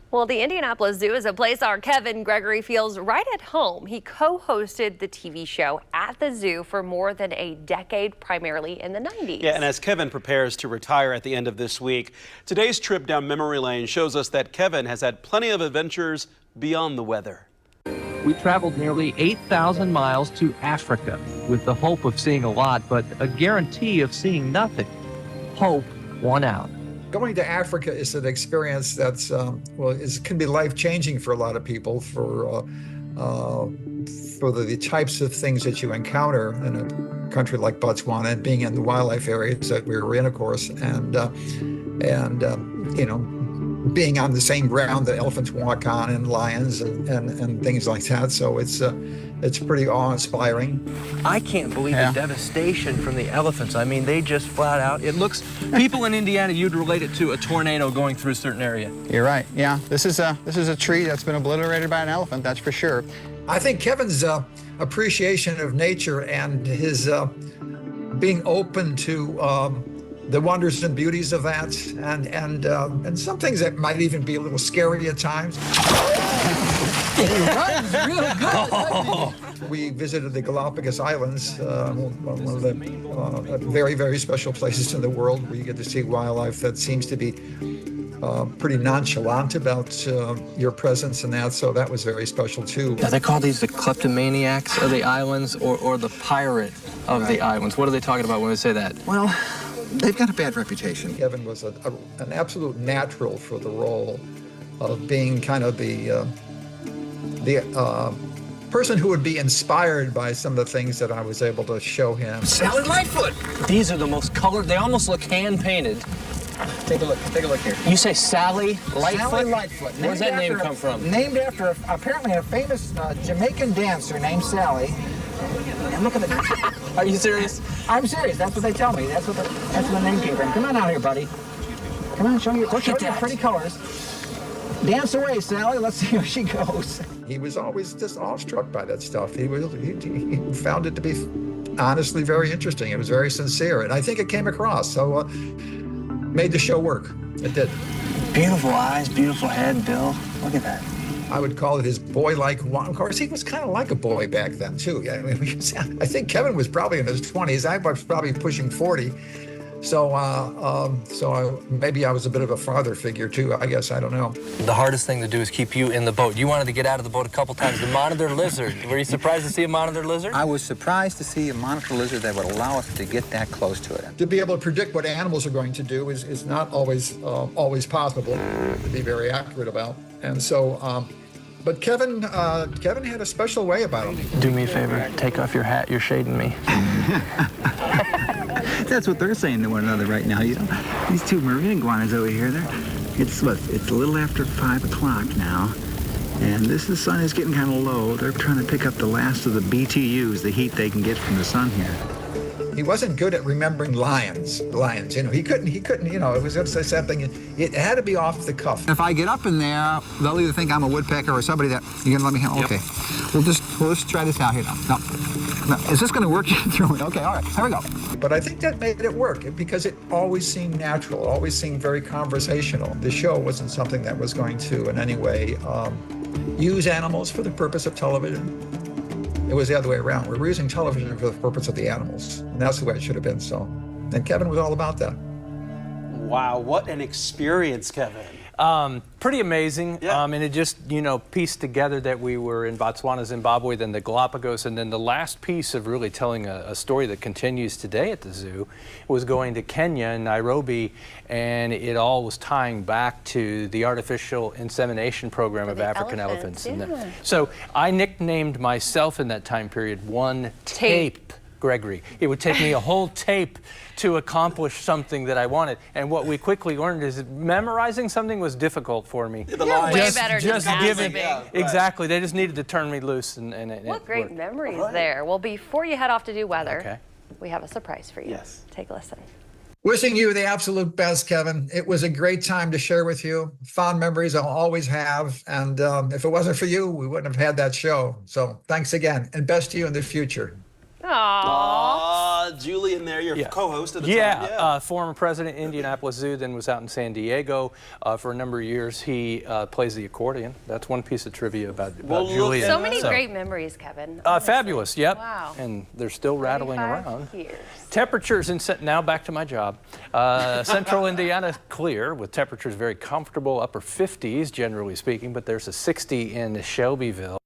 Well, the Indianapolis Zoo is a place our Kevin Gregory feels right at home. He co-hosted the TV show at the zoo for more than a decade, primarily in the 90s. Yeah, and as Kevin prepares to retire at the end of this week, today's trip down memory lane shows us that Kevin has had plenty of adventures beyond the weather. We traveled nearly 8,000 miles to Africa with the hope of seeing a lot, but a guarantee of seeing nothing. Hope won out. Going to Africa is an experience that's, can be life-changing for a lot of people for the types of things that you encounter in a country like Botswana, and being in the wildlife areas that we were in, of course, and being on the same ground that elephants walk on, and lions and things like that. So it's pretty awe-inspiring. I can't believe the devastation from the elephants. I mean, they just flat out, it looks, people in Indiana, you'd relate it to a tornado going through a certain area. You're right, yeah. This is a tree that's been obliterated by an elephant, that's for sure. I think Kevin's appreciation of nature and his being open to the wonders and beauties of that, and some things that might even be a little scary at times. Real good. We visited the Galapagos Islands, one of the very, very special places in the world where you get to see wildlife that seems to be pretty nonchalant about your presence and that, so that was very special too. Now, they call these the kleptomaniacs of the islands, or the pirate of the islands. What are they talking about when they say that? Well, they've got a bad reputation. Kevin was an absolute natural for the role of being kind of the person who would be inspired by some of the things that I was able to show him. Sally Lightfoot! These are the most colored, they almost look hand-painted. Take a look here. You say Sally Lightfoot? Sally Lightfoot. Where's that name come from? Named after apparently a famous Jamaican dancer named Sally. And look at the... Are you serious? I'm serious. That's what they tell me. That's what the name came from. Come on out here, buddy. Come on, show me your pretty colors. Dance away, Sally. Let's see where she goes. He was always just awestruck by that stuff. He found it to be honestly very interesting. It was very sincere, and I think it came across. So made the show work. It did. Beautiful eyes, beautiful head, Bill. Look at that. I would call it his boy-like one. Of course, he was kind of like a boy back then, too. I mean, I think Kevin was probably in his 20s. I was probably pushing 40. So maybe I was a bit of a father figure, too, I guess. I don't know. The hardest thing to do is keep you in the boat. You wanted to get out of the boat a couple times. The monitor lizard. Were you surprised to see a monitor lizard? I was surprised to see a monitor lizard that would allow us to get that close to it. To be able to predict what animals are going to do is not always possible to be very accurate about. And so, but Kevin had a special way about him. Do me a favor, take off your hat, you're shading me. That's what they're saying to one another right now. You know, these two marine iguanas over here, it's a little after 5 o'clock now, and the sun is getting kind of low. They're trying to pick up the last of the BTUs, the heat they can get from the sun here. He wasn't good at remembering lions. You know, he couldn't, you know, it was just something, it had to be off the cuff. If I get up in there, they'll either think I'm a woodpecker or somebody that, you're gonna let me handle? Okay. We'll just try this out here now. No. Is this gonna work? Okay, all right, here we go. But I think that made it work because it always seemed natural, always seemed very conversational. The show wasn't something that was going to in any way use animals for the purpose of television. It was the other way around. We were using television for the purpose of the animals, and that's the way it should have been. So, and Kevin was all about that. Wow, what an experience, Kevin. Pretty amazing. Yeah. And it just, you know, pieced together that we were in Botswana, Zimbabwe, then the Galapagos, and then the last piece of really telling a story that continues today at the zoo was going to Kenya and Nairobi, and it all was tying back to the artificial insemination program of African elephants. Yeah. So I nicknamed myself in that time period One Tape Gregory. It would take me a whole tape to accomplish something that I wanted. And what we quickly learned is that memorizing something was difficult for me. You're way better than giving, yeah, right. Exactly. They just needed to turn me loose. What great memories there. Well, before you head off to do weather, we have a surprise for you. Yes. Take a listen. Wishing you the absolute best, Kevin. It was a great time to share with you. Fond memories I'll always have. And if it wasn't for you, we wouldn't have had that show. So thanks again, and best to you in the future. Aww. Julian there, your co-host at the time. Yeah, former president of Indianapolis Zoo, then was out in San Diego for a number of years. He plays the accordion. That's one piece of trivia about Julian. So many great memories, Kevin. Fabulous, yep. Wow. And they're still rattling around. Years. Temperatures now back to my job. Central Indiana clear with temperatures very comfortable, upper 50s generally speaking, but there's a 60 in Shelbyville.